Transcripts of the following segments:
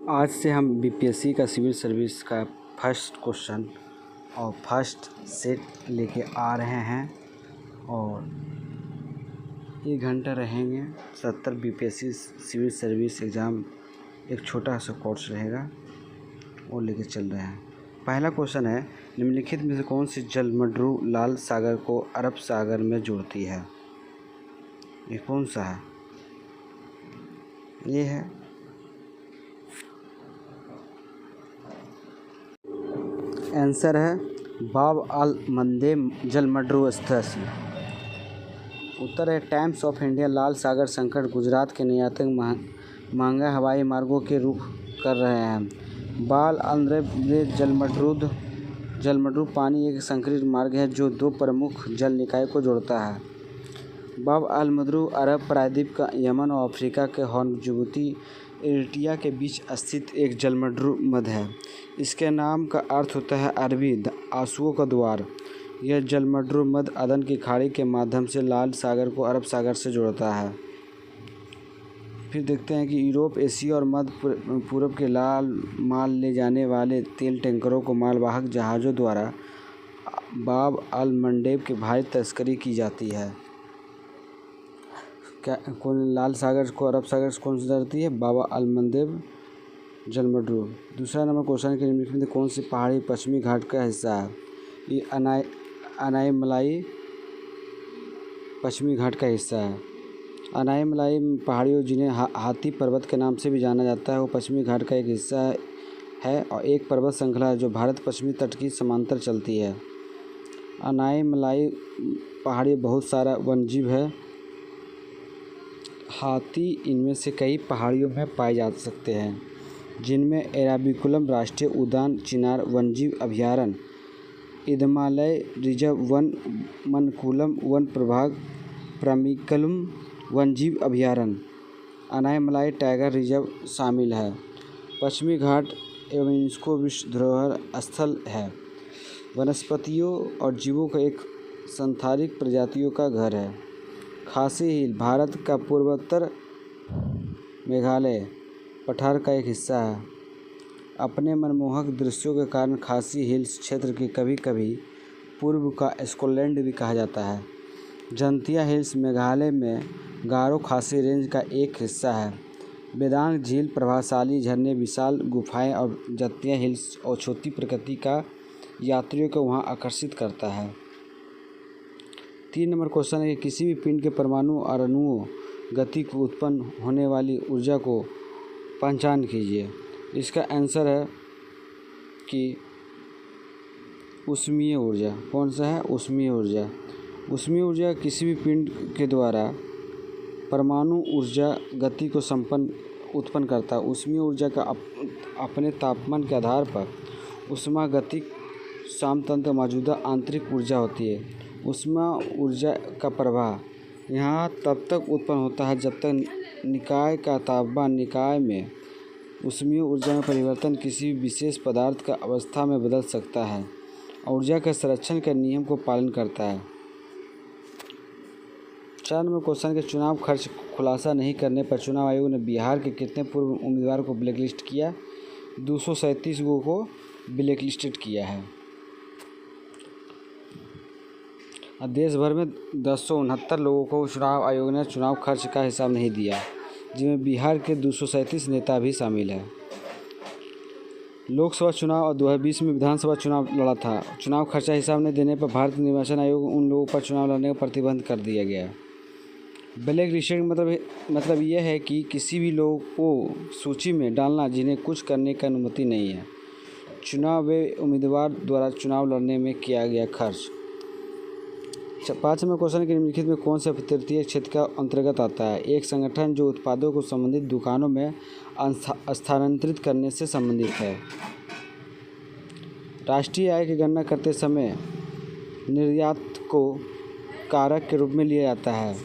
आज से हम बीपीएससी का सिविल सर्विस का फर्स्ट क्वेश्चन और फर्स्ट सेट लेके आ रहे हैं और 1 घंटा रहेंगे। 70 बीपीएससी सिविल सर्विस एग्ज़ाम एक छोटा सा कोर्स रहेगा वो लेके चल रहे हैं। पहला क्वेश्चन है, निम्नलिखित में से कौन सी जलमड्रू लाल सागर को अरब सागर में जोड़ती है? ये कौन सा है? ये है आंसर है बाब अल मंदेब जलमड्रू स्थल। उत्तर है टाइम्स ऑफ इंडिया। लाल सागर संकट गुजरात के निर्यातक महंगा हवाई मार्गों के रुख कर रहे हैं। बाल मंदेब जलमड्रू पानी एक संकरित मार्ग है जो 2 प्रमुख जल निकाय को जोड़ता है। बाब अल मंदेब अरब प्रायद्वीप का यमन और अफ्रीका के हॉर्न जिबूती इरिट्रिया के बीच स्थित एक जलमड्रू मध्य है। इसके नाम का अर्थ होता है अरबी आंसुओं का द्वार। यह जलमड्रू मध्य अदन की खाड़ी के माध्यम से लाल सागर को अरब सागर से जोड़ता है। फिर देखते हैं कि यूरोप, एशिया और मध्य पूर्व के माल ले जाने वाले तेल टैंकरों को मालवाहक जहाज़ों द्वारा बाब अल मंडेब की भारी तस्करी की जाती है। क्या कौन लाल सागर को अरब सागर से कौन सी जोड़ती है? बाब अल मंडेब जलमड्रू। दूसरा नंबर क्वेश्चन के निम्नलिखित में कौन सी पहाड़ी पश्चिमी घाट का हिस्सा है? ये अनायमलाई पश्चिमी घाट का हिस्सा है। अनायमलाई पहाड़ियों जिन्हें हाथी पर्वत के नाम से भी जाना जाता है वो पश्चिमी घाट का एक हिस्सा है और एक पर्वत श्रृंखला है जो भारत पश्चिमी तट की समांतर चलती है। अनायमलाई पहाड़ी बहुत सारा वन्यजीव है। हाथी इनमें से कई पहाड़ियों में पाए जा सकते हैं जिनमें एराविकुलम राष्ट्रीय उद्यान, चिनार वन्यजीव अभयारण्य, इदमालय रिजर्व वन, मनकुलम वन प्रभाग, प्रमिकलम वन्यजीव अभयारण्य, अनायमलाई टाइगर रिजर्व शामिल है। पश्चिमी घाट एवं यूनेस्को विश्व धरोहर स्थल है। वनस्पतियों और जीवों का एक सांस्थानिक प्रजातियों का घर है। खासी हिल भारत का पूर्वोत्तर मेघालय पठार का एक हिस्सा है। अपने मनमोहक दृश्यों के कारण खासी हिल्स क्षेत्र की कभी कभी पूर्व का स्कॉटलैंड भी कहा जाता है। जंतिया हिल्स मेघालय में गारो खासी रेंज का एक हिस्सा है। वेदांग झील प्रभावशाली झरने, विशाल गुफाएं और जंतिया हिल्स और छोटी प्रकृति का यात्रियों को वहां आकर्षित करता है। 3 नंबर क्वेश्चन है कि किसी भी पिंड के परमाणु और अणुओं गति को उत्पन्न होने वाली ऊर्जा को पहचान कीजिए। इसका आंसर है कि ऊष्मीय ऊर्जा। कौन सा है? ऊष्मीय ऊर्जा। ऊष्मीय ऊर्जा किसी भी पिंड के द्वारा परमाणु ऊर्जा गति को उत्पन्न करता है। ऊष्मीय ऊर्जा का अपने तापमान के आधार पर ऊष्मागतिक सामतंत्र मौजूदा आंतरिक ऊर्जा होती है। ऊष्मा ऊर्जा का प्रवाह यहाँ तब तक उत्पन्न होता है जब तक निकाय का तापमान निकाय में ऊष्मीय ऊर्जा में परिवर्तन किसी विशेष पदार्थ का अवस्था में बदल सकता है। ऊर्जा के संरक्षण के नियम को पालन करता है। 4 नंबर क्वेश्चन के चुनाव खर्च खुलासा नहीं करने पर चुनाव आयोग ने बिहार के कितने पूर्व उम्मीदवारों को ब्लैकलिस्ट किया? 237 को ब्लैकलिस्टेड किया है। देश भर में 1069 लोगों को चुनाव आयोग ने चुनाव खर्च का हिसाब नहीं दिया, जिनमें बिहार के 237 नेता भी शामिल हैं। लोकसभा चुनाव और 2020 में विधानसभा चुनाव लड़ा था। चुनाव खर्चा हिसाब नहीं देने पर भारतीय निर्वाचन आयोग उन लोगों पर चुनाव लड़ने का प्रतिबंध कर दिया गया। ब्लैक लिस्टिंग मतलब यह है कि किसी भी लोग को सूची में डालना जिन्हें कुछ करने की अनुमति नहीं है। चुनाव वे उम्मीदवार द्वारा चुनाव लड़ने में किया गया खर्च। 5 नंबर क्वेश्चन के निम्नलिखित में कौन सा तृतीय क्षेत्र का अंतर्गत आता है? एक संगठन जो उत्पादों को संबंधित दुकानों में स्थानांतरित करने से संबंधित है। राष्ट्रीय आय की गणना करते समय निर्यात को कारक के रूप में लिया जाता है।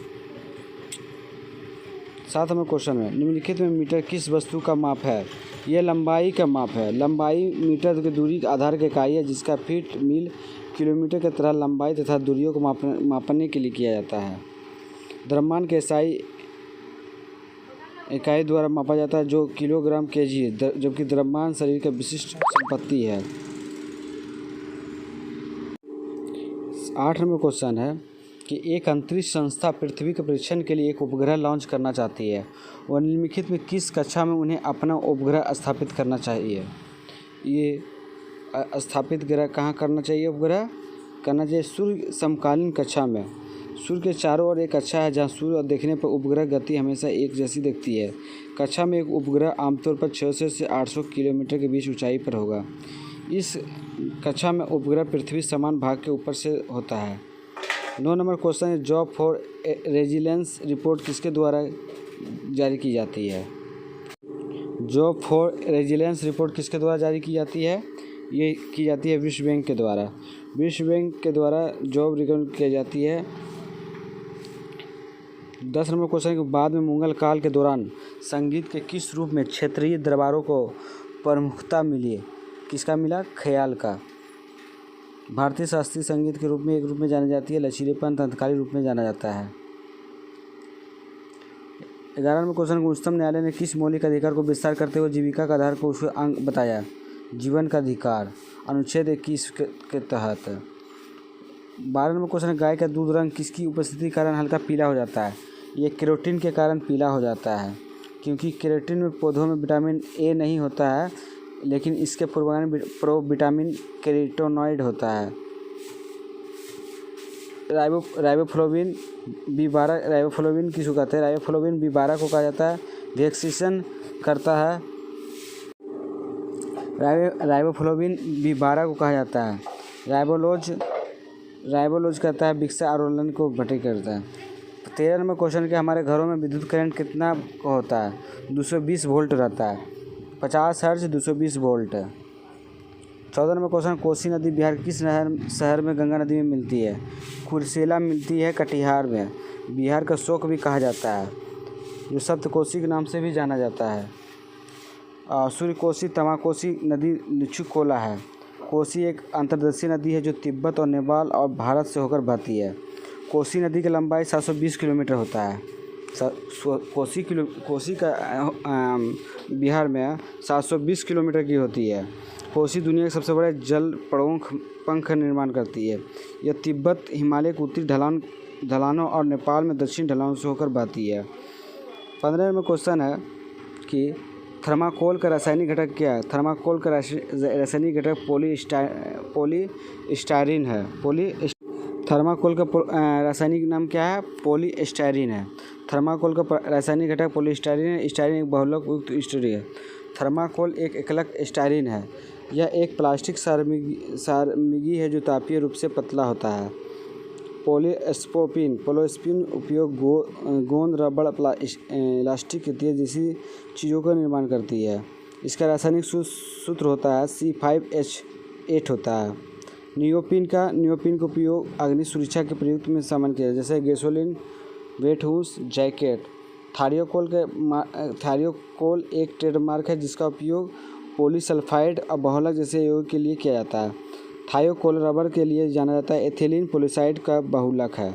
7 नंबर क्वेश्चन में निम्नलिखित में मीटर किस वस्तु का माप है? यह लंबाई का माप है। लंबाई मीटर की दूरी का आधार की इकाई है जिसका फीट, मील, किलोमीटर की तरह लंबाई तथा दूरियों को मापने के लिए किया जाता है। द्रव्यमान के SI इकाई द्वारा मापा जाता है जो किलोग्राम केजी है, जबकि द्रव्यमान शरीर का विशिष्ट संपत्ति है। 8 नंबर क्वेश्चन है कि एक अंतरिक्ष संस्था पृथ्वी के परीक्षण के लिए एक उपग्रह लॉन्च करना चाहती है। वह निम्नलिखित में किस कक्षा में उन्हें अपना उपग्रह स्थापित करना चाहिए? ये स्थापित ग्रह कहाँ करना चाहिए? उपग्रह करना चाहिए सूर्य समकालीन कक्षा में। सूर्य के चारों ओर एक कक्षा है जहाँ सूर्य देखने पर उपग्रह गति हमेशा एक जैसी दिखती है। कक्षा में एक उपग्रह आमतौर पर 600 से 800 किलोमीटर के बीच ऊंचाई पर होगा। इस कक्षा में उपग्रह पृथ्वी समान भाग के ऊपर से होता है। 9 नंबर क्वेश्चन है जॉब फॉर रेजिलेंस रिपोर्ट किसके द्वारा जारी की जाती है? जॉब फॉर रेजिलेंस रिपोर्ट किसके द्वारा जारी की जाती है? ये की जाती है विश्व बैंक के द्वारा। विश्व बैंक के द्वारा जॉब रिकॉर्ड की जाती है। 10 नंबर क्वेश्चन के बाद में मुगल काल के दौरान संगीत के किस रूप में क्षेत्रीय दरबारों को प्रमुखता मिली? किसका मिला? ख्याल का। भारतीय शास्त्रीय संगीत के रूप में एक रूप में जानी जाती है, लचीलेपन तंत्रकारी रूप में जाना जाता है। 11 नंबर क्वेश्चन को उच्चतम न्यायालय ने किस मौलिक अधिकार को विस्तार करते हुए जीविका का आधार को उसके अंग बताया? जीवन का अधिकार, अनुच्छेद 21 के तहत। 12 नंबर क्वेश्चन गाय का दूध रंग किसकी उपस्थिति के कारण हल्का पीला हो जाता है? ये केरोटिन के कारण पीला हो जाता है, क्योंकि केरोटिन में पौधों में विटामिन ए नहीं होता है, लेकिन इसके प्रो विटामिन कैरोटीनॉइड होता है। राइबोफ्लोविन B12 राइबोफ्लोविन किसको कहते हैं? राइबोफ्लोविन B12 को कहा जाता है। वैक्सीनेशन करता है। राइबोफ्लोविन B12 को कहा जाता है। राइबोलोज कहता है विक्सा आंदोलन को भटी करता है। 13 नंबर क्वेश्चन के हमारे घरों में विद्युत करंट कितना होता है? 220 वोल्ट रहता है। 50 hertz 220 volt. 14 number question Kosi नदी बिहार किस शहर में गंगा नदी में मिलती है? कुर्सेला मिलती है कटिहार में। बिहार का शोक भी कहा जाता है, जो सप्तकोसी के नाम से भी जाना जाता है। सूर्यकोसी तमाकोसी नदी लिचुकोला है। कोसी एक अंतर्देशीय नदी है जो तिब्बत और नेपाल और भारत से होकर बहती है। कोसी नदी की लंबाई 720 किलोमीटर होता है। कोसी का बिहार में 720 किलोमीटर की होती है। कोसी दुनिया के सबसे बड़े जल पंख निर्माण करती है। यह तिब्बत हिमालय के उत्तरी ढलानों और नेपाल में दक्षिण ढलानों से होकर बहती है। 15 में क्वेश्चन है कि थर्माकोल का रासायनिक घटक क्या है? थर्माकोल का रासायनिक घटक पॉलीस्टायरीन है। थर्माकोल का रासायनिक नाम क्या है? पॉलीस्टायरीन है। थर्माकोल का रासायनिक घटक पॉलीस्टायरीन है। स्टायरीन एक बहुलक युक्त स्टीरियो है। थर्माकोल एक एकलक स्टायरीन है। यह एक प्लास्टिक सारमिगी है जो तापीय रूप से पतला होता है। पोलोस्पिन उपयोग गोंद, रबड़, इलास्टिक इत्यादि जैसी चीज़ों का निर्माण करती है। इसका रासायनिक सूत्र होता है C5H8 होता है। नियोपिन का उपयोग अग्नि सुरक्षा के प्रयुक्त में शामिल किया जैसे गैसोलीन, वेट हूस, जैकेट। थारियोकोल एक ट्रेडमार्क है जिसका उपयोग पॉलीसल्फाइड और बहुलक जैसे यौगिक के लिए किया जाता है। थायोकोल रबर के लिए जाना जाता है। एथिलीन पॉलीसाइड का बहुलक है।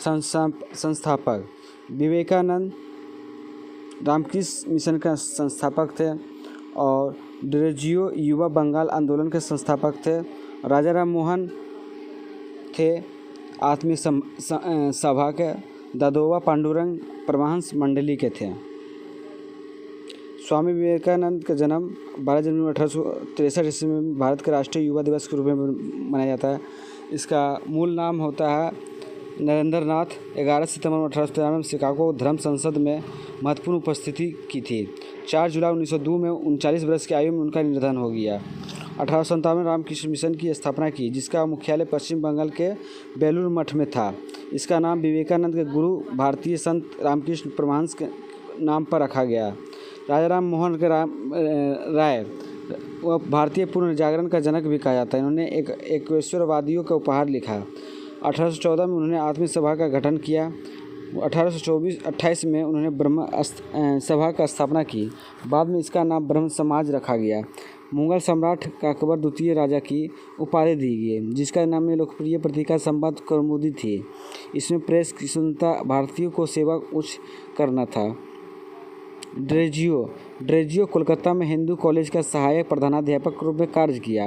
संस्थापक विवेकानंद रामकृष्ण मिशन का संस्थापक थे और ड्रेजियो युवा बंगाल आंदोलन के संस्थापक थे। राजा राम मोहन थे आत्मीय सभा के। दादोबा पांडुरंग परमहंस मंडली के थे। स्वामी विवेकानंद का जन्म 12 जनवरी 1863 ईस्वी में भारत के राष्ट्रीय युवा दिवस के रूप में मनाया जाता है। इसका मूल नाम होता है नरेंद्र नाथ। 11 सितंबर 1893 में शिकागो धर्म संसद में महत्वपूर्ण उपस्थिति की थी। 4 जुलाई 1902 में 39 वर्ष की आयु में उनका निधन हो गया। 1857 में रामकृष्ण मिशन की स्थापना की जिसका मुख्यालय पश्चिम बंगाल के बेलूर मठ में था। इसका नाम विवेकानंद के गुरु भारतीय संत रामकृष्ण परमहंस के नाम पर रखा गया। राजा राम मोहन के राय वह भारतीय पुनर्जागरण का जनक भी कहा जाता है। इन्होंने एकेश्वरवादियों का उपहार लिखा। 1814 में उन्होंने आत्मीय सभा का गठन किया। 1828 में उन्होंने ब्रह्म सभा का स्थापना की। बाद में इसका नाम ब्रह्म समाज रखा गया। मुगल सम्राट अकबर द्वितीय राजा की उपाधि दी गई, जिसका नाम में लोकप्रिय पत्रिका संवाद कौमुदी थी। इसमें प्रेस की स्वतंत्रता, भारतीयों को सेवा उच्च करना था। ड्रेजियो कोलकाता में हिंदू कॉलेज का सहायक प्रधानाध्यापक के रूप में कार्य किया।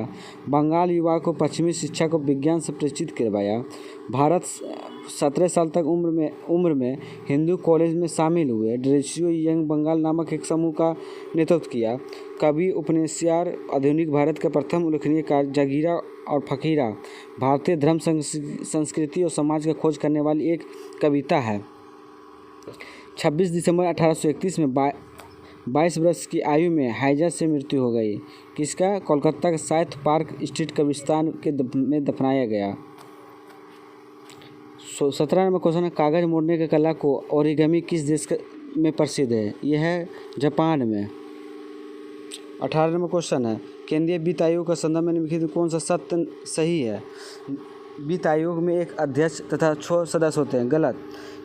बंगाल युवा को पश्चिमी शिक्षा को विज्ञान से परिचित करवाया। भारत 17 साल तक उम्र में हिंदू कॉलेज में शामिल हुए। ड्रेजियो यंग बंगाल नामक एक समूह का नेतृत्व किया। कवि, उपन्यासकार, आधुनिक भारत का प्रथम उल्लेखनीय कार्य जागीरा और फकीरा भारतीय धर्म, संस्कृति और समाज का खोज करने वाली एक कविता है। 26 दिसंबर 1831 में 22 वर्ष की आयु में हैजा से मृत्यु हो गई। किसका? कोलकाता के साउथ पार्क स्ट्रीट कब्रिस्तान में दफनाया गया। 17 नंबर क्वेश्चन है, कागज मोड़ने की कला को ओरिगामी किस देश में प्रसिद्ध है? यह है जापान में। 18 नंबर क्वेश्चन है, केंद्रीय वित्त आयोग का संदर्भ में निम्नलिखित कौन सा सत्य सही है? वित्त आयोग में एक अध्यक्ष तथा 6 सदस्य होते हैं। गलत।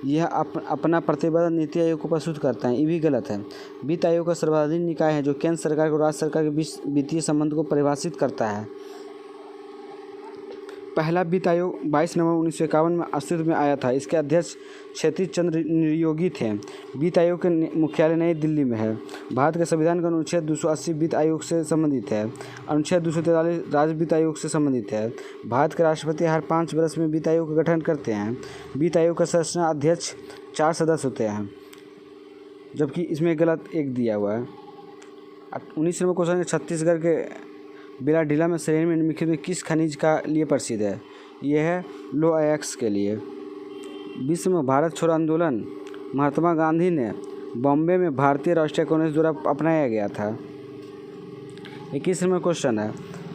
यह अपना प्रतिबद्ध नीति आयोग को प्रस्तुत करता है। ये भी गलत है। वित्त आयोग का सर्वाधिक निकाय है जो केंद्र सरकार और राज्य सरकार के बीच वित्तीय संबंध को परिभाषित करता है। पहला वित्त आयोग 22 नवंबर 1951 में अस्तित्व में आया था। इसके अध्यक्ष क्षितिज चंद्र नियोगी थे। वित्त आयोग के मुख्यालय नई दिल्ली में है। भारत के संविधान का अनुच्छेद 280 वित्त आयोग से संबंधित है। अनुच्छेद 243 राज्य वित्त आयोग से संबंधित है। भारत के राष्ट्रपति हर 5 वर्ष में वित्त आयोग का गठन करते हैं। वित्त आयोग का संरचना अध्यक्ष 4 सदस्य होते हैं, जबकि इसमें गलत एक दिया हुआ है। 19 नंबर क्वेश्चन है, छत्तीसगढ़ के बिलाडीला में श्रेणी में निम्नलिखित में किस खनिज का लिए प्रसिद्ध है? यह है लोअयस्क के लिए। विश्व में भारत छोड़ो आंदोलन महात्मा गांधी ने बॉम्बे में भारतीय राष्ट्रीय कांग्रेस द्वारा अपनाया गया था। 21 नंबर क्वेश्चन है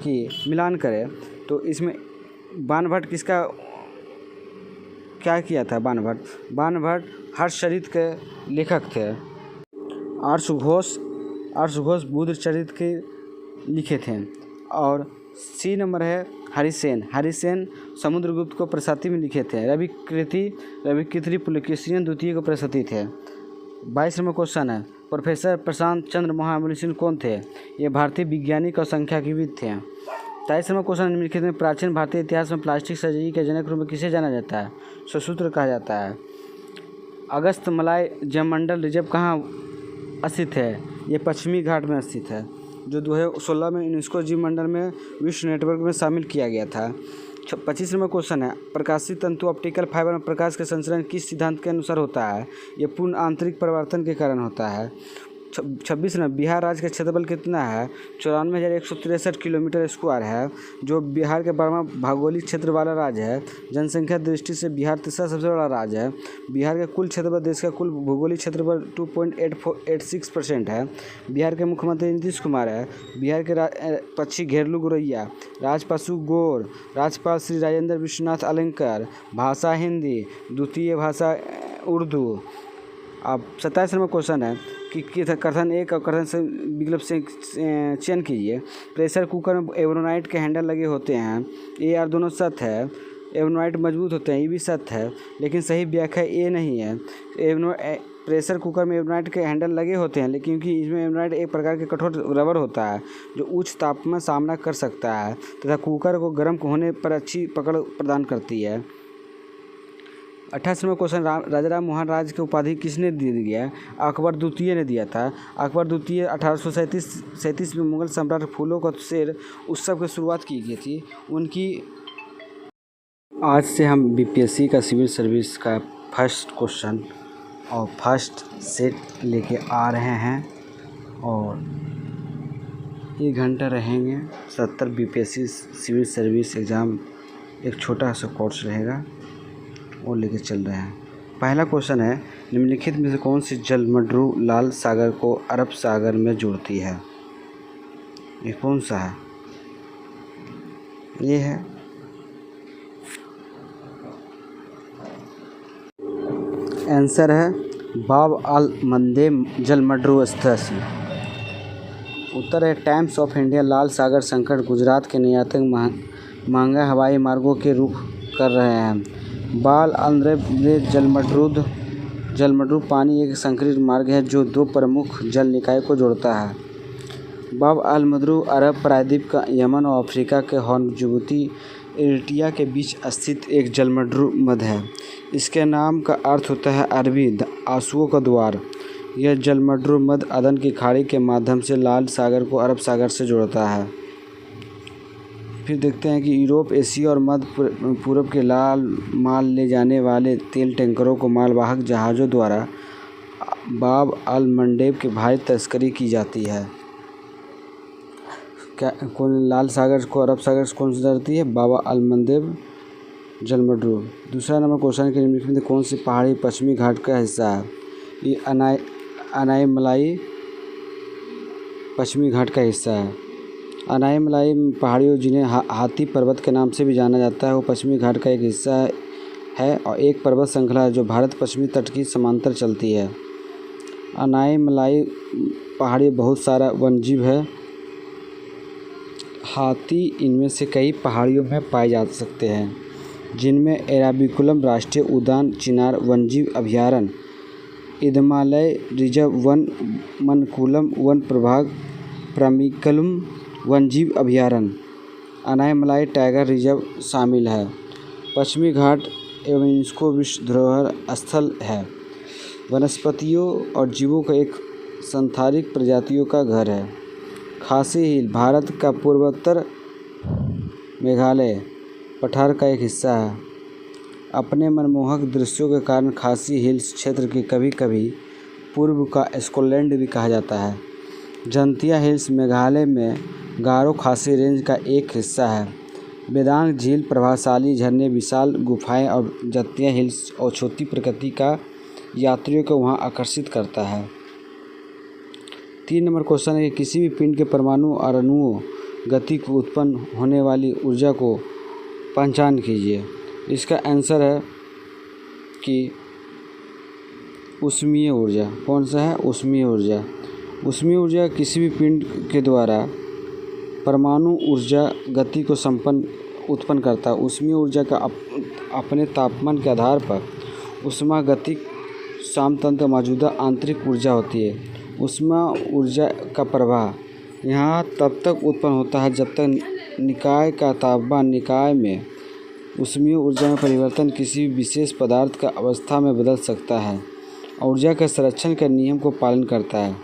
कि मिलान करें तो इसमें बाणभट्ट किसका क्या किया था? बाणभट्ट हर्षचरित के लेखक थे। आर्षघोष बुद्ध चरित के लिखे थे। और सी नंबर है हरिसेन समुद्रगुप्त को प्रशस्ति में लिखे थे। रविकृति पुलकेशिन द्वितीय को प्रशस्ति थे। 22 नंबर क्वेश्चन है, प्रोफेसर प्रशांत चंद्र महामूल्यन कौन थे? ये भारतीय वैज्ञानिक और सांख्यिकीविद थे। 23 नंबर क्वेश्चन निम्नलिखित में प्राचीन भारतीय इतिहास में प्लास्टिक सर्जरी के जनक रूप में किसे जाना जाता है? सुश्रुत कहा जाता है। अगस्त मलाई जलमंडल रिजर्व कहाँ स्थित है? ये पश्चिमी घाट में स्थित है, जो 2016 में यूनेस्को जीव मंडल में विश्व नेटवर्क में शामिल किया गया था। 25 नंबर क्वेश्चन है, प्रकाशीय तंतु ऑप्टिकल फाइबर में प्रकाश का संचरण किस सिद्धांत के अनुसार होता है? यह पूर्ण आंतरिक परिवर्तन के कारण होता है। 26 नंबर, बिहार राज्य का क्षेत्रफल कितना है? 94,163 किलोमीटर स्क्वायर है, जो बिहार के 12वां भौगोलिक क्षेत्र वाला राज्य है। जनसंख्या दृष्टि से बिहार तीसरा सबसे बड़ा राज्य है। बिहार के कुल क्षेत्रफल देश का कुल भौगोलिक क्षेत्रफल 2.86% है। बिहार के मुख्यमंत्री नीतीश कुमार है। बिहार के पक्षी घेरलू गौरैया, राजपशु गोर, राज्यपाल श्री राजेंद्र विश्वनाथ अलंकर, भाषा हिंदी, द्वितीय भाषा उर्दू। अब 27 नंबर क्वेश्चन है कि कथन एक और कथन से विकल्प से चयन कीजिए। प्रेशर कुकर में एवरोनाइट के हैंडल लगे होते हैं। ये यार दोनों सत्य है। एवरोनाइट मजबूत होते हैं, ये भी सत्य है, लेकिन सही व्याख्या ये नहीं है। प्रेशर कुकर में एवरोनाइट के हैंडल लगे होते हैं, लेकिन क्योंकि इसमें एवरोनाइट एक प्रकार के कठोर रबर होता है जो उच्च तापमान में सामना कर सकता है तथा कुकर को गर्म होने पर अच्छी पकड़ प्रदान करती है। 28 नंबर क्वेश्चन, राजा राम मोहन राज्य की उपाधि किसने दी गया? अकबर द्वितीय ने दिया था। अकबर द्वितीय 1837 में मुगल सम्राट फूलों का शेर उत्सव की शुरुआत की गई थी उनकी। आज से हम बीपीएससी का सिविल सर्विस का फर्स्ट क्वेश्चन और फर्स्ट सेट लेके आ रहे हैं और 1 घंटा रहेंगे। 70 बीपीएससी सिविल सर्विस एग्ज़ाम एक छोटा सा कोर्स रहेगा वो लेके चल रहे हैं। पहला क्वेश्चन है, निम्नलिखित में से कौन सी जलमड्रू लाल सागर को अरब सागर में जोड़ती है? ये कौन सा है? ये है आंसर है बाब अल मंदेब जलमड्रू स्थल। उत्तर है टाइम्स ऑफ इंडिया, लाल सागर संकट, गुजरात के निर्यातक महंगा हवाई मार्गों के रुख कर रहे हैं। बाल मंदेब जलमड्रू पानी एक संकीर्ण मार्ग है जो 2 प्रमुख जल निकाय को जोड़ता है। बाब अल मंदब अरब प्रायद्वीप का यमन और अफ्रीका के हॉर्न, जिबूती, इरिट्रिया के बीच स्थित एक जलमंडप है। इसके नाम का अर्थ होता है अरबी आंसुओं का द्वार। यह जलमंडप मध्य अदन की खाड़ी के माध्यम से लाल सागर को अरब सागर से जोड़ता है। फिर देखते हैं कि यूरोप, एशिया और मध्य पूर्व के लाल माल ले जाने वाले तेल टैंकरों को मालवाहक जहाज़ों द्वारा बाब अल मंडेब के भारी तस्करी की जाती है। कौन लाल सागर को अरब सागर से कौन सी जाती है? बाब अल मंडेब जलमंडप। दूसरा नंबर क्वेश्चन के निम्नलिखित में कौन सी पहाड़ी पश्चिमी घाट का हिस्सा है? ये अनाईमलाई पश्चिमी घाट का हिस्सा है। अनाईमलाई पहाड़ियों, जिन्हें हाथी पर्वत के नाम से भी जाना जाता है, वो पश्चिमी घाट का एक हिस्सा है और एक पर्वत श्रृंखला है जो भारत पश्चिमी तट की समांतर चलती है। अनाईमलाई पहाड़ी बहुत सारा वन्यजीव है। हाथी इनमें से कई पहाड़ियों में पाए जा सकते हैं, जिनमें एराविकुलम राष्ट्रीय उद्यान, चिनार वन्यजीव अभयारण्य, इदमालय रिजर्व वन, मनकुलम वन प्रभाग, प्रमिकलम वन्यजीव अभयारण्य, अनाईमलाई टाइगर रिजर्व शामिल है। पश्चिमी घाट एवं यूनेस्को विश्व धरोहर स्थल है। वनस्पतियों और जीवों का एक सांस्थानिक प्रजातियों का घर है। खासी हिल भारत का पूर्वोत्तर मेघालय पठार का एक हिस्सा है। अपने मनमोहक दृश्यों के कारण खासी हिल्स क्षेत्र के कभी कभी पूर्व का स्कॉटलैंड भी कहा जाता है। जंतिया हिल्स मेघालय में गारो खासी रेंज का एक हिस्सा है। वेदांग झील प्रभावशाली झरने, विशाल गुफाएं और जंतिया हिल्स और छोटी प्रकृति का यात्रियों को वहां आकर्षित करता है। 3 नंबर क्वेश्चन है कि किसी भी पिंड के परमाणु और अणुओं गति को उत्पन्न होने वाली ऊर्जा को पहचान कीजिए। इसका आंसर है कि ऊष्मीय ऊर्जा। कौन सा है? ऊष्मीय ऊर्जा। ऊष्मीय ऊर्जा किसी भी पिंड के द्वारा परमाणु ऊर्जा गति को उत्पन्न करता है। ऊष्मीय ऊर्जा का अपने तापमान के आधार पर ऊष्मागतिक सामतंत्र मौजूदा आंतरिक ऊर्जा होती है। ऊष्मा ऊर्जा का प्रवाह यहाँ तब तक उत्पन्न होता है जब तक निकाय का तापमान निकाय में ऊष्मीय ऊर्जा में परिवर्तन किसी विशेष पदार्थ का अवस्था में बदल सकता है। ऊर्जा के संरक्षण के नियम को पालन करता है।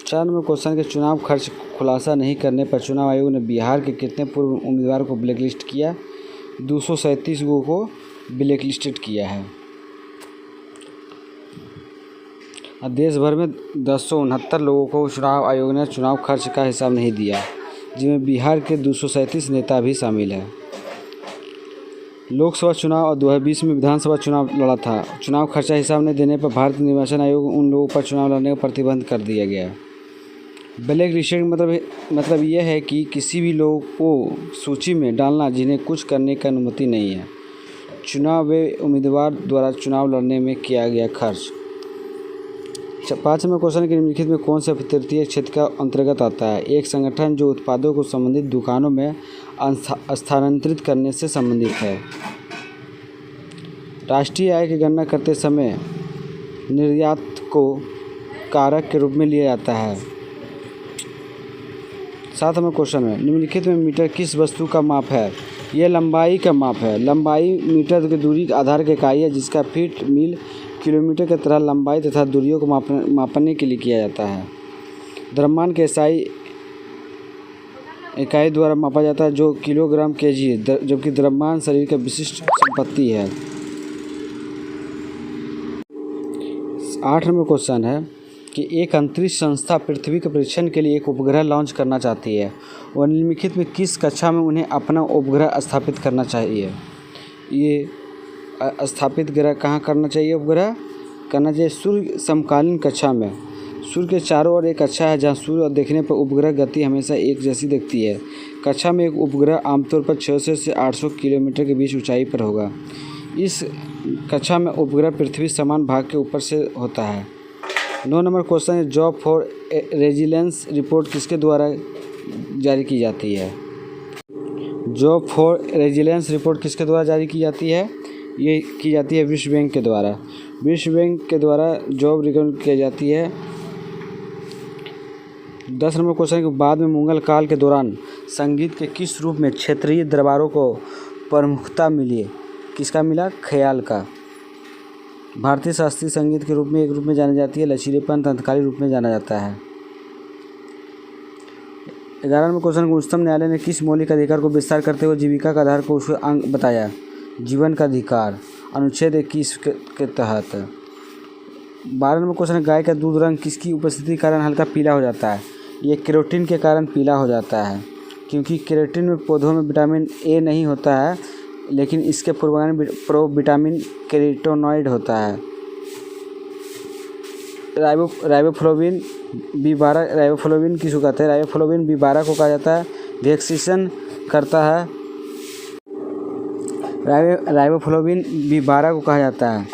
4 नंबर क्वेश्चन के चुनाव खर्च खुलासा नहीं करने पर चुनाव आयोग ने बिहार के कितने पूर्व उम्मीदवार को ब्लैकलिस्ट किया? 237 को ब्लैकलिस्टेड किया है। देश भर में 1069 लोगों को चुनाव आयोग ने चुनाव खर्च का हिसाब नहीं दिया, जिनमें बिहार के 237 नेता भी शामिल है। लोकसभा चुनाव और 2020 में विधानसभा चुनाव लड़ा था। चुनाव खर्चा हिसाब नहीं देने पर भारतीय निर्वाचन आयोग उन लोगों पर चुनाव लड़ने का प्रतिबंध कर दिया गया। ब्लैक लिस्टेड मतलब यह है कि किसी भी लोग को सूची में डालना जिन्हें कुछ करने की अनुमति नहीं है। चुनाव वे उम्मीदवार द्वारा चुनाव लड़ने में किया गया खर्च। 5 नंबर क्वेश्चन के निम्नलिखित में कौन सा तृतीय क्षेत्र का अंतर्गत आता है? एक संगठन जो उत्पादों को संबंधित दुकानों में स्थानांतरित करने से संबंधित है। राष्ट्रीय आय की गणना करते समय निर्यात को कारक के रूप में लिया जाता है। 7 नंबर क्वेश्चन है निम्नलिखित में मीटर किस वस्तु का माप है? यह लंबाई का माप है। लंबाई मीटर की दूरी के आधार की इकाई है, जिसका फीट, मील, किलोमीटर की तरह लंबाई तथा दूरियों को मापने के लिए किया जाता है। द्रव्यमान के SI इकाई द्वारा मापा जाता है, जो किलोग्राम kg है, जबकि द्रव्यमान शरीर का विशिष्ट संपत्ति है। 8 नंबर क्वेश्चन है कि एक अंतरिक्ष संस्था पृथ्वी के परीक्षण के लिए एक उपग्रह लॉन्च करना चाहती है। वह निम्नलिखित में किस कक्षा में उन्हें अपना उपग्रह स्थापित करना चाहिए? ये स्थापित ग्रह कहाँ करना चाहिए? उपग्रह करना चाहिए सूर्य समकालीन कक्षा में। सूर्य के चारों ओर एक कक्षा है जहाँ सूर्य देखने पर उपग्रह गति हमेशा एक जैसी दिखती है। कक्षा में एक उपग्रह आमतौर पर 600 से 800 किलोमीटर के बीच ऊंचाई पर होगा। इस कक्षा में उपग्रह पृथ्वी समान भाग के ऊपर से होता है। 9 नंबर क्वेश्चन है जॉब फॉर रेजिलेंस रिपोर्ट किसके द्वारा जारी की जाती है? जॉब फॉर रेजिलेंस रिपोर्ट किसके द्वारा जारी की जाती है? ये की जाती है विश्व बैंक के द्वारा। विश्व बैंक के द्वारा जॉब रिकमेंड की जाती है। 10 नंबर क्वेश्चन है कि बाद में मुगल काल के दौरान संगीत के किस रूप में क्षेत्रीय दरबारों को प्रमुखता मिली? किसका मिला? ख्याल का। भारतीय शास्त्रीय संगीत के रूप में एक रूप में जानी जाती है, लचीलेपन तंत्रकारी रूप में जाना जाता है। 11 नंबर क्वेश्चन, उच्चतम न्यायालय ने किस मौलिक अधिकार को विस्तार करते हुए जीविका का आधार को उसके अंग बताया? जीवन का अधिकार, अनुच्छेद 21 के तहत। 12 नंबर क्वेश्चन, गाय का दूध रंग किसकी उपस्थिति के कारण हल्का पीला हो जाता है? ये केरोटिन के कारण पीला हो जाता है, क्योंकि केरोटिन में पौधों में विटामिन ए नहीं होता है, लेकिन इसके प्रो विटामिन कैरोटीनॉइड होता है। राइबोफ्लोविन किसको कहते हैं? राइबोफ्लोविन B12 को कहा जाता है। वैक्सीनेशन करता है, राइबोफ्लोविन B12 को कहा जाता है।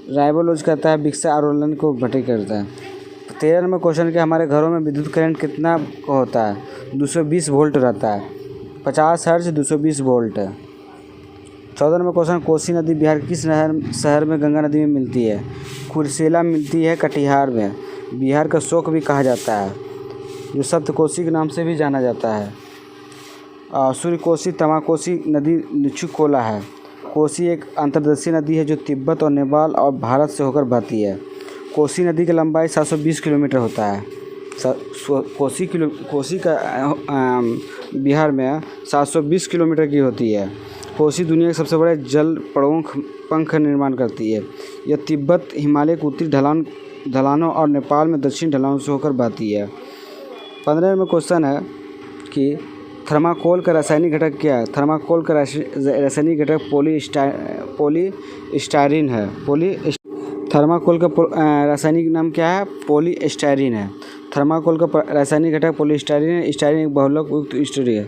राइबोलोज कहता है विक्सा आंदोलन को भटी करता है। 13 नंबर क्वेश्चन के हमारे घरों में विद्युत करंट कितना होता है? 220 वोल्ट रहता है। 50 hertz 220 volt. 14 number question, Kosi नदी बिहार किस शहर में गंगा नदी में मिलती है? कुर्सेला मिलती है कटिहार में। बिहार का शोक भी कहा जाता है, जो सप्तकोसी के नाम से भी जाना जाता है। सूर्यकोसी तमाकोसी नदी लिचुकोला है। कोसी एक अंतर्देशीय नदी है जो तिब्बत और नेपाल और भारत से होकर बहती है। कोसी नदी की लंबाई 720 किलोमीटर होता है। कोसी का बिहार में 720 किलोमीटर की होती है। कोसी दुनिया के सबसे बड़े जल पंख निर्माण करती है। यह तिब्बत, हिमालय के उत्तरी ढलानों और नेपाल में दक्षिण ढलानों से होकर बहती है। 15 में क्वेश्चन है कि थर्माकोल का रासायनिक घटक क्या है? थर्माकोल का रासायनिक घटक पॉलीस्टायरीन है। थर्माकोल का रासायनिक नाम क्या है? पॉलीस्टायरीन है। थर्माकोल का रासायनिक घटक पॉलीस्टायरीन है। स्टायरीन एक बहुलक युक्त स्टीरियो है।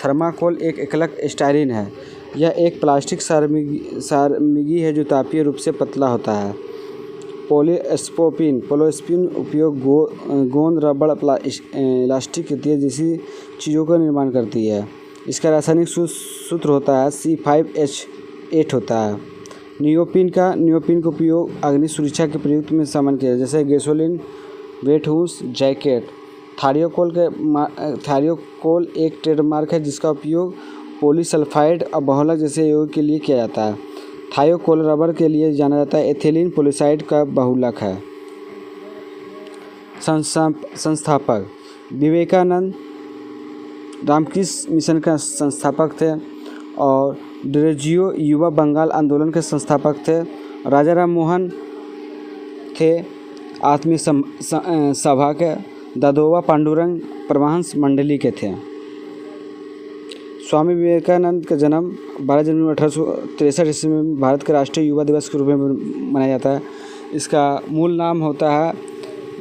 थर्माकोल एक एकलक स्टायरीन है। यह एक प्लास्टिक सारमिगी है जो तापीय रूप से पतला होता है। पोलोस्पिन उपयोग गोंद, रबड़, इलास्टिक इत्यादि जैसी चीज़ों का निर्माण करती है। इसका रासायनिक सूत्र होता है C5H8 होता है। नियोपिन का उपयोग अग्नि सुरक्षा के प्रयुक्त में सामान किया है, जैसे गैसोलीन, वेट हूस, जैकेट। थारियोकोल एक ट्रेडमार्क है जिसका उपयोग पॉलीसल्फाइड और बहुलक जैसे यौगिक के लिए किया जाता है। थायोकोल रबर के लिए जाना जाता है। एथिलीन पॉलीसाइड का बहुलक है। संस्थापक विवेकानंद रामकृष्ण मिशन का संस्थापक थे और ड्रेजियो युवा बंगाल आंदोलन के संस्थापक थे। राजा राम मोहन थे आत्मीय सभा के। दादोबा पांडुरंग परमहंस मंडली के थे। स्वामी विवेकानंद का जन्म 12 जनवरी 1863 ईस्वी में भारत के राष्ट्रीय युवा दिवस के रूप में मनाया जाता है। इसका मूल नाम होता है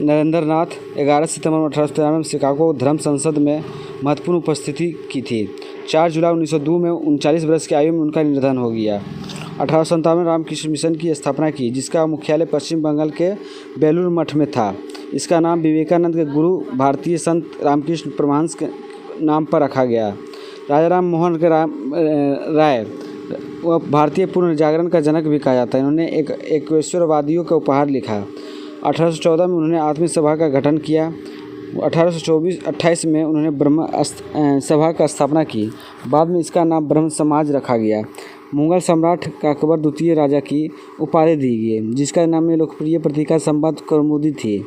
नरेंद्र नाथ। 11 सितंबर 1893 में शिकागो धर्म संसद में महत्वपूर्ण उपस्थिति की थी। 4 जुलाई 1902 में 39 वर्ष की आयु में उनका निधन हो गया। 1857 में रामकृष्ण मिशन की स्थापना की, जिसका मुख्यालय पश्चिम बंगाल के बेलूर मठ में था। इसका नाम विवेकानंद के गुरु भारतीय संत रामकृष्ण परमहंस के नाम पर रखा गया। राजा राम मोहन के राय वह भारतीय पुनर्जागरण का जनक भी कहा जाता है। इन्होंने एक एकेश्वरवादियों का उपहार लिखा। 1814 में उन्होंने आत्मीय सभा का गठन किया। 1828 में उन्होंने ब्रह्म सभा का स्थापना की। बाद में इसका नाम ब्रह्म समाज रखा गया। मुगल सम्राट अकबर द्वितीय राजा की उपाधि दी गई, जिसका नाम में लोकप्रिय पत्रिका संवाद कौमुदी थी।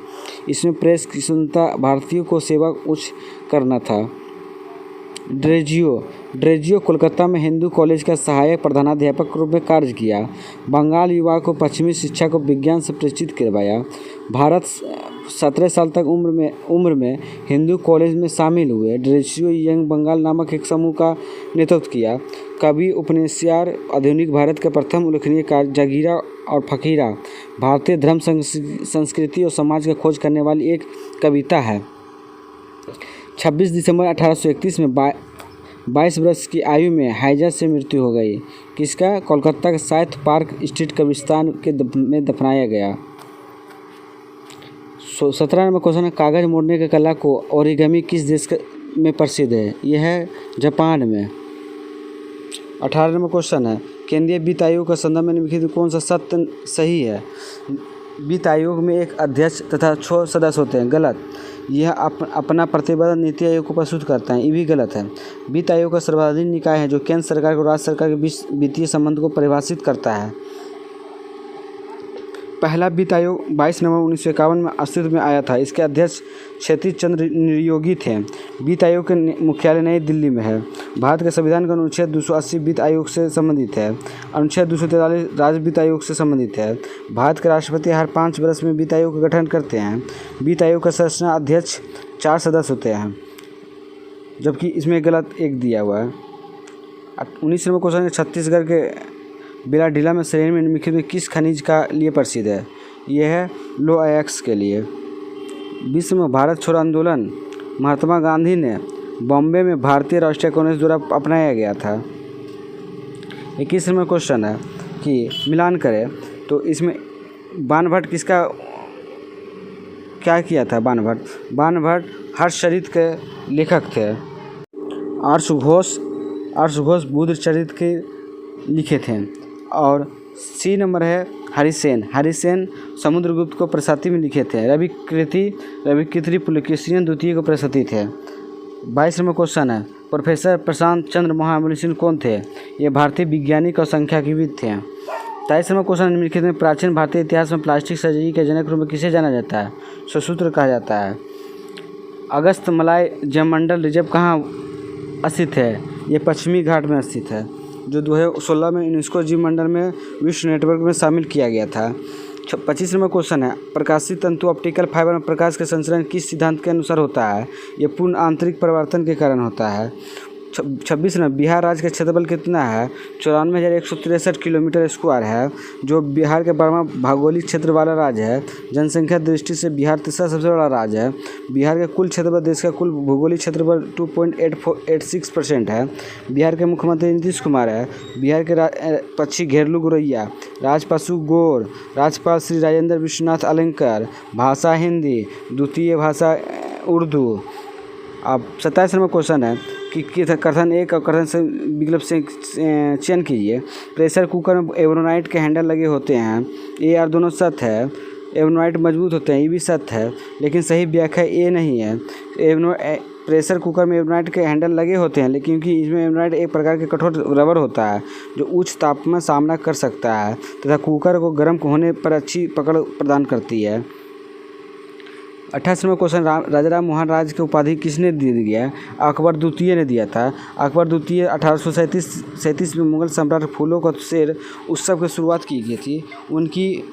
इसमें प्रेस की स्वतंत्रता, भारतीयों को सेवा उच्च करना था। ड्रेजियो कोलकाता में हिंदू कॉलेज का सहायक प्रधानाध्यापक के रूप में कार्य किया। बंगाल युवा को पश्चिमी शिक्षा को विज्ञान से परिचित करवाया। भारत 17 साल तक उम्र में हिंदू कॉलेज में शामिल हुए। ड्रेजियो यंग बंगाल नामक एक समूह का नेतृत्व किया। कवि, उपन्यासकार, आधुनिक भारत का प्रथम उल्लेखनीय कार्य जागीरा और फकीरा भारतीय धर्म, संस्कृति और समाज का खोज करने वाली एक कविता है। 26 दिसंबर 1831 में 22 वर्ष की आयु में हैजा से मृत्यु हो गई। किसका? कोलकाता के साउथ पार्क स्ट्रीट कब्रिस्तान में दफनाया गया। 17 नंबर क्वेश्चन है, कागज मोड़ने की कला को ओरिगामी किस देश में प्रसिद्ध है? यह है जापान में। 18 नंबर क्वेश्चन है, केंद्रीय वित्त आयोग का संदर्भ में निम्नलिखित कौन सा सत्य सही है? वित्त आयोग में एक अध्यक्ष तथा 6 सदस्य होते हैं। गलत। यह अपना प्रतिबद्ध नीति आयोग को प्रस्तुत करता है, ये भी गलत है। वित्त आयोग का सर्वोच्च निकाय है जो केंद्र सरकार और राज्य सरकार के बीच वित्तीय संबंध को परिभाषित करता है। पहला वित्त आयोग 22 नवंबर 1951 में अस्तित्व में आया था। इसके अध्यक्ष क्षितिज चंद्र नियोगी थे। वित्त आयोग के मुख्यालय नई दिल्ली में है। भारत के संविधान का अनुच्छेद 280 वित्त आयोग से संबंधित है। अनुच्छेद 243 राज्य वित्त आयोग से संबंधित है। भारत के राष्ट्रपति हर 5 वर्ष में वित्त आयोग का गठन करते हैं। वित्त आयोग का संरचना अध्यक्ष 4 सदस्य होते हैं, जबकि इसमें गलत एक दिया हुआ है। 19 नंबर क्वेश्चन है, छत्तीसगढ़ के बेलाडीला में श्रेणी में निम्नलिखित में किस खनिज का लिए प्रसिद्ध है? यह है लोअयस्क के लिए। विश्व में भारत छोड़ो आंदोलन महात्मा गांधी ने बॉम्बे में भारतीय राष्ट्रीय कांग्रेस द्वारा अपनाया गया था। 21 नंबर क्वेश्चन है कि मिलान करें तो इसमें बाणभट्ट किसका क्या किया था? बाणभट्ट हर्षचरित के लेखक थे। आर्षघोष बुद्ध चरित्र के लिखे थे। और सी नंबर है हरिसेन समुद्रगुप्त को प्रशस्ति में लिखे थे। रविकृति पुलकेशिन द्वितीय को प्रशस्ति थे। 22 नंबर क्वेश्चन है, प्रोफेसर प्रशांत चंद्र महामनिषी कौन थे? ये भारतीय वैज्ञानिक और संख्याविद थे। 23 नंबर क्वेश्चन, निम्नलिखित में प्राचीन भारतीय इतिहास में प्लास्टिक सर्जरी के जनक रूप में किसे जाना जाता है? सुश्रुत कहा जाता है। अगस्त मलय जलमंडल रिजर्व कहाँ स्थित है? ये पश्चिमी घाट में स्थित है, जो 2016 में यूनेस्को जीव मंडल में विश्व नेटवर्क में शामिल किया गया था। 25 नंबर क्वेश्चन है, प्रकाशीय तंतु ऑप्टिकल फाइबर में प्रकाश का संचरण किस सिद्धांत के अनुसार होता है? यह पूर्ण आंतरिक परिवर्तन के कारण होता है। 26 नंबर, बिहार राज्य का क्षेत्रफल कितना है? 94,163 किलोमीटर स्क्वायर है, जो बिहार के बड़ा भौगोलिक क्षेत्र वाला राज्य है। जनसंख्या दृष्टि से बिहार तीसरा सबसे बड़ा राज्य है। बिहार के कुल क्षेत्रफल देश का कुल भौगोलिक क्षेत्रफल 2.86% है। बिहार के मुख्यमंत्री नीतीश कुमार है। बिहार के पक्षी घेरलू गौरैया, राजपशु गोर, राज्यपाल श्री राजेंद्र विश्वनाथ अलंकर, भाषा हिंदी, द्वितीय भाषा उर्दू। अब 27 नंबर क्वेश्चन है कि कथन एक और कथन से विकल्प से चयन कीजिए। प्रेशर कुकर में एवरोनाइट के हैंडल लगे होते हैं, ए और दोनों सत्य है। एवरोनाइट मजबूत होते हैं, ये भी सत्य है, लेकिन सही व्याख्या ए नहीं है। प्रेशर कुकर में एवरोनाइट के हैंडल लगे होते हैं, लेकिन क्योंकि इसमें एवरोनाइट एक प्रकार के कठोर रबर होता है जो उच्च तापमान में सामना कर सकता है तथा कुकर को गर्म होने पर अच्छी पकड़ प्रदान करती है। 28 नंबर क्वेश्चन, राजा राम मोहन राज की उपाधि किसने दी गया है? अकबर द्वितीय ने दिया था। अकबर द्वितीय 1837 में मुगल सम्राट फूलों का शेर उत्सव की शुरुआत की गई थी। उनकी